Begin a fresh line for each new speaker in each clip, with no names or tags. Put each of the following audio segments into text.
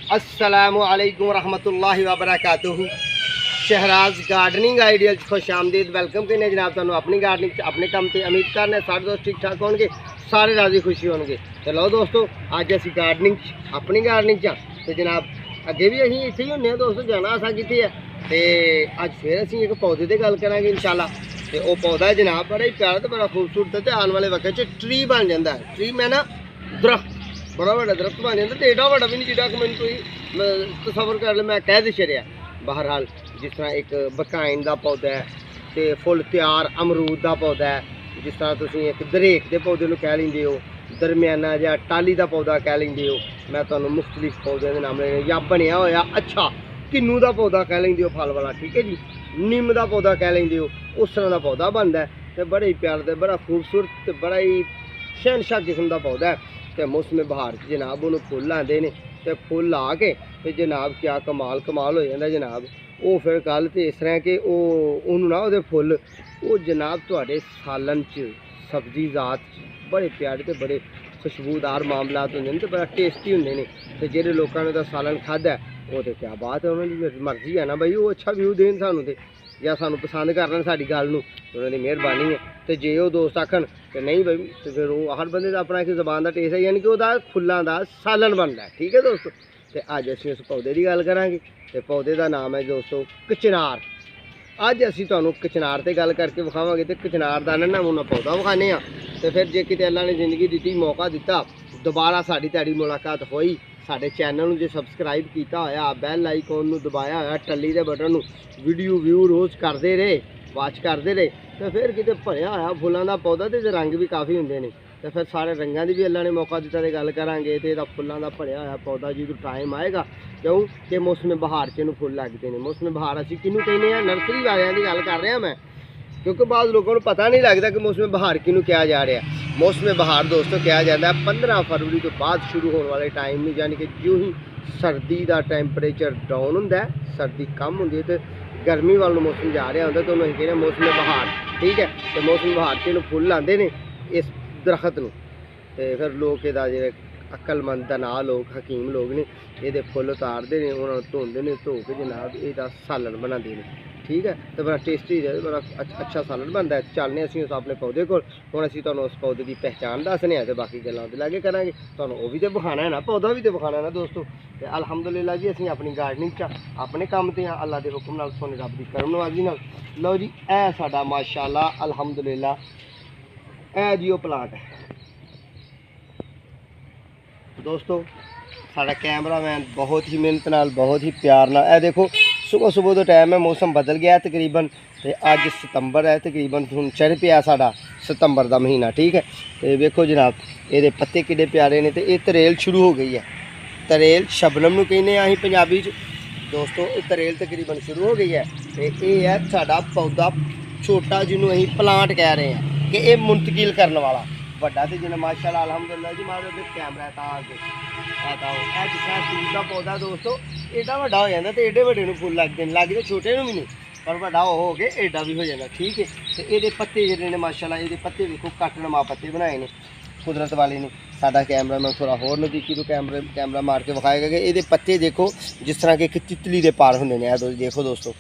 अस्सलामु अलैकुम रहमतुल्लाहि व बरकातुहू। शहराज गार्डनिंग आइडियल खुश आमदीद वेलकम करने जनाब तुहानू अपनी गार्डनिंग अपने काम से उम्मीद करने सारे दोस्त ठीक ठाक होंगे, सारे राजी खुशी होंगे। तो लो दोस्तों अज असी गार्डनिंग अपनी गार्डनिंग तो जनाब अगे भी अं इत्थे ही होंगे दोस्तों, जाना असा कित्थे है। तो अज फिर असी एक पौधे की गल करांगे इंशाल्लाह। तो वह पौधा जनाब बड़ा ही प्यारा तो बड़ा खूबसूरत है। तो आने वाले वक्त ट्री बन जाता है। ट्री मैं ना दरख्त बड़ा बड़ा दरख्त बन जाता। तो एडा बड़ा भी नहीं जिदा कि मैं कोई तसवर कर ले मैं कह दे छड़िया। बहरहाल जिस तरह एक बकाइन का पौधा है तो फुल तैयार अमरूद का पौधा है, जिस तरह तुम एक दरेक के पौधे को कह लेंगे हो, दरमियाना या टाली का पौधा कह लेंगे हो। मैं तुम्हें मुख्तलिफ पौधे के नाम लेने या बनया होया अच्छा किन्नू का पौधा कह लेंगे हो फल वाला, ठीक है जी। निम का पौधा कह लेंगे हो, उस तरह का पौधा बनता है। तो बड़े ही प्यार से बड़ा खूबसूरत तो बड़ा ही शहनशाह किस्म का पौधा है। तो मौसम बहार जनाब उन्होंने फुल आते हैं। तो फुल आ के तो जनाब क्या कमाल कमाल हो जाता जनाब। वो फिर गल तो इस तरह कि ना वो फुल वो जनाब थोड़े सालन च सब्जी जात बड़े प्यारे तो बड़े खुशबूदार मामलात होंगे तो बड़ा टेस्टी होंगे। तो जेडे लोगों ने तो सालन खादा वो तो क्या बात है, उन्होंने मर्जी है ना भाई वो अच्छा व्यू देन सानू तो या सानू पसंद कर लें साड़ी गल नूं, उन्होंने मेहरबानी है। तो जे वो दोस्त आखन कि नहीं भाई तो फिर वो हर बंदे का अपना एक जबान का टेस्ट है, यानी कि वह फुलों का सालन बनता है, ठीक है दोस्तों। तो अज असीं उस पौधे की गल करांगे। तो पौधे का नाम है दोस्तों कचनार। अज असीं तुहानूं कचनार ते गल करके विखावांगे। तो कचनार का नमूना पौधा विखाने आ। तो फिर जे किते अल्लाह ने जिंदगी दी मौका दिता दोबारा साड़ी तुहाडी मुलाकात होई, साडे चैनल जो सबसक्राइब किया होया बैल आइकॉन नूं दबाया होया टल्ली के बटन नूं वीडियो व्यू रोज़ करते रहे वाच करते रहे। तो फिर किते भरिया होया फुलों का पौधा तो रंग भी काफ़ी होंगे ने। तो फिर सारे रंगों की भी अल्लाह ने मौका दिता तो गल करांगे। तो फुलों का भरिया होया पौधा जो टाइम आएगा क्यों कि मौसम बहार च फुल लगते हैं। मौसम बहार असीं किनू कहने हैं, नर्सरी वालियां की गल कर रहा मैं, क्योंकि बाद लोगों को पता नहीं लगता कि मौसम बहार किनू कहा जा रहा है। मौसम बहार दोस्तों कहा जाता है 15 फरवरी तो बाद शुरू होने वाले टाइम में, यानी कि जो ही सर्दी का टैंपरेचर डाउन होंदा है, सर्दी कम होंदी है तो गर्मी वाल मौसम जा रहा होंदा, तो उन्होंने कहना मौसम बहार, ठीक है। तो मौसम बहार के फुल आते हैं इस दरख्त में। तो फिर लोग जो अकलमंद दना लोग हकीम लोग ने ये फुल उतारते हैं, उन्होंने धोंदे ने, धो के जनाब यदा सालन बनाते हैं, ठीक है। तो बड़ा टेस्टी बड़ा अच्छा सालन बनता है। चलने असीं उस अपने पौधे को हुण असीं तुहानूं उस पौधे की पहचान दसने हैं तो बाकी गल्लां ते लागे करांगे। तुहानूं वो भी तो विखाना है ना, पौधा भी तो विखाना है ना दोस्तों। तो अलहमदुलिल्लाह जी असीं अपनी गार्डनिंग च अपने काम ते हाँ, अल्लाह के हुक्म नाल सोने रब की करम नवाजी नाल। लो जी ए साडा माशाअल्लाह अलहमदुलिल्लाह ए जी वो प्लांट है दोस्तों। साडा कैमरामैन बहुत ही मेहनत नाल बहुत ही प्यार नाल ए देखो सुबह सुबह तो टाइम है, मौसम बदल गया है तकरीबन। तो अज सितंबर है तकरीबन हुण चढ़ पिया साडा सितंबर का महीना, ठीक है। तो देखो जनाब ये पत्ते किड्डे प्यारे ने। तो ये तरेल शुरू हो गई है, तरेल शबनम नूं कहने असीं पंजाबी च दोस्तों। ये तरेल तकरीबन शुरू हो गई है। तो ये है साडा पौधा छोटा जिन्हों असीं प्लांट कह रहे हैं कि ये मुंतकिल करने वाला बड़ा तो जिन्हें माशाअल्लाह अलहमदुलिल्लाह जी मारो कैमरा जिस फूल का पौधा दोस्तों एडा वड्डा हो जाता। तो एडे वड्डे फुल लगते हैं, लगते छोटे भी नहीं पर वड्डा हो के एडा भी हो जाता, ठीक है। तो ये पत्ते जोड़े ने माशाअल्लाह ये पत्ते देखो कट नमा पत्ते बनाए ने कुदरत वाले ने। साडा कैमरा मैं थोड़ा होर नज़दीकी तो कैमरा मार के विखाएगा कि ये पत्ते देखो जिस तरह के एक तितली के पार होंगे ने। देखो दोस्तों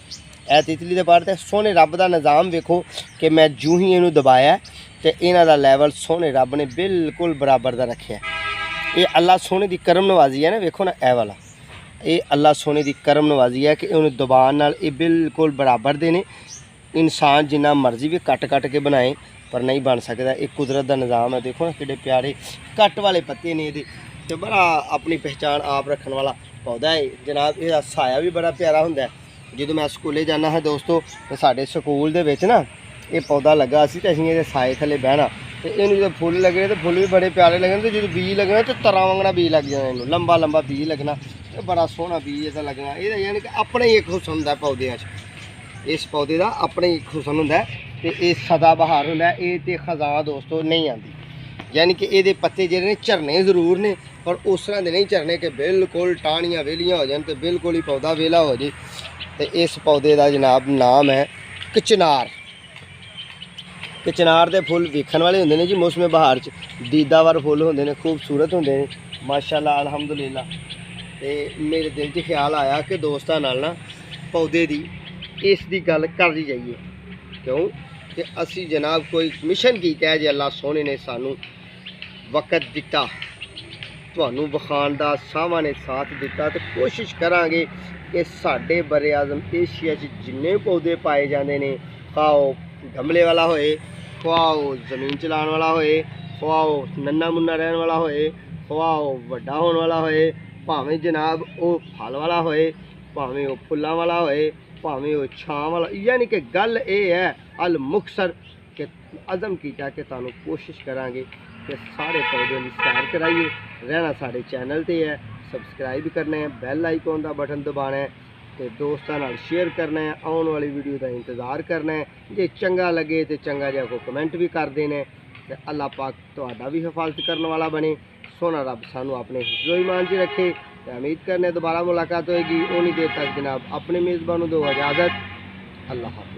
ए तितली के पार तो सोने रब का निज़ाम वेखो कि मैं जूँ ही इनू दबाया तो इन्हों का लैवल सोने रब ने बिल्कुल बराबर का रखे। ये अल्लाह सोने की करम नवाजी है ना, वेखो ना ए वाला ये अल्लाह सोने की करम नवाजी है कि उन्हें दबान नाल ये बिल्कुल बराबर दे ने। इंसान जिन्ना मर्जी भी कट कट के बनाए पर नहीं बन सकता, एक कुदरत का निज़ाम है। देखो ना कितने प्यारे कट वाले पत्ते ने ये। तो बड़ा अपनी पहचान आप रखने वाला पौधा है जनाब। यह साया भी बड़ा प्यारा होंदा है। जो मैं स्कूले जाना है दोस्तों तो साढ़े स्कूल दे विच ना ये पौधा लगा सी तो असीं साए थले बहना। तो इनू जो फुल लगे तो फुल भी बड़े प्यारे लगने। तो जो बीज लगना तो तरह वांगना बीज लग जाना, इनू लंबा लंबा बीज लगना तो बड़ा सोहना बीज ऐसा लगना। ये यानी कि अपने ही एक हुसन होंदा पौधे इस पौधे का अपने ही एक हुसन होंदा। तो ये सदा बहार होंदा, ये तो खजां दोस्तों नहीं आती, यानी कि ये पत्ते जो ने झरने जरूर ने पर उस तरह के नहीं झरने कि बिल्कुल टाहनियाँ वेलियाँ हो जाए तो बिल्कुल ही पौधा वेला हो जाए। तो इस पौधे का जनाब नाम है कचनार। कचनार के फुल वेखण वाले होंगे ने जी मौसम बहार च दीदावार फुल होंगे ने, खूबसूरत होंगे ने माशाअल्लाह अलहमदुलिल्लाह। ਤੇ ਮੇਰੇ ਦਿਲ 'ਚ ਖਿਆਲ ਆਇਆ ਕਿ ਦੋਸਤਾਂ ਨਾਲ ਨਾ ਪੌਦੇ ਦੀ ਇਸ ਦੀ ਗੱਲ ਕਰ ਲਈ ਜਾਈਏ। ਕਿਉਂ ਕਿ ਅਸੀਂ ਜਨਾਬ ਕੋਈ ਮਿਸ਼ਨ ਕੀਤਾ ਜੇ ਅੱਲਾਹ ਸੋਹਣੇ ਨੇ ਸਾਨੂੰ ਵਕਤ ਦਿੱਤਾ, ਤੁਹਾਨੂੰ ਵਿਖਾਉਣ ਦਾ, ਸਾਵਾਂ ਨੇ ਸਾਥ ਦਿੱਤਾ, ਤੇ ਕੋਸ਼ਿਸ਼ ਕਰਾਂਗੇ ਕਿ ਸਾਡੇ ਬਰੇ ਆਜ਼ਮ ਏਸ਼ੀਆ 'ਚ ਜਿੰਨੇ ਪੌਦੇ ਪਾਏ ਜਾਂਦੇ ਨੇ, ਖਾਓ ਗਮਲੇ ਵਾਲਾ ਹੋਏ, ਖਵਾਓ ਜ਼ਮੀਨ ਚਲਾਉਣ ਵਾਲਾ ਹੋਏ, ਖਵਾਓ ਨੰਨਾ ਮੁੰਨਾ ਰਹਿਣ ਵਾਲਾ ਹੋਏ, ਖਵਾਓ ਵੱਡਾ ਹੋਣ ਵਾਲਾ ਹੋਏ, ਭਾਵੇਂ ਜਨਾਬ ਉਹ ਫਲ ਵਾਲਾ ਹੋਏ, ਭਾਵੇਂ ਉਹ ਫੁੱਲਾਂ ਵਾਲਾ ਹੋਏ, ਭਾਵੇਂ ਉਹ ਛਾਂ ਵਾਲਾ। ਯਾਨੀ ਕਿ ਗੱਲ ਇਹ ਹੈ ਅਲ ਮੁਕਸਰ ਕਿ ਅਜ਼ਮ ਕੀਤਾ कि ਤੁਹਾਨੂੰ कोशिश करांगे कि सारे पौधों की सैर कराइए। रहना साढ़े चैनल ते है, सबसक्राइब करना है, बैल आइकॉन का बटन दबाना है, तो दोस्तों नाल शेयर करना है, आने वाली वीडियो का इंतज़ार करना है। जे चंगा लगे तो चंगा जिहा को कमेंट भी कर देना है। तो अल्लाह पाक तुहाडा भी हिफाजत करने वाला बने। सोना रब सानू अपने हिफ्ज़ो ईमान च रखे। तो उम्मीद करने दोबारा मुलाकात होएगी। उन्नी देर तक जनाब अपने मेज़बानों दो इजाज़त। अल्लाह हाफ़िज़।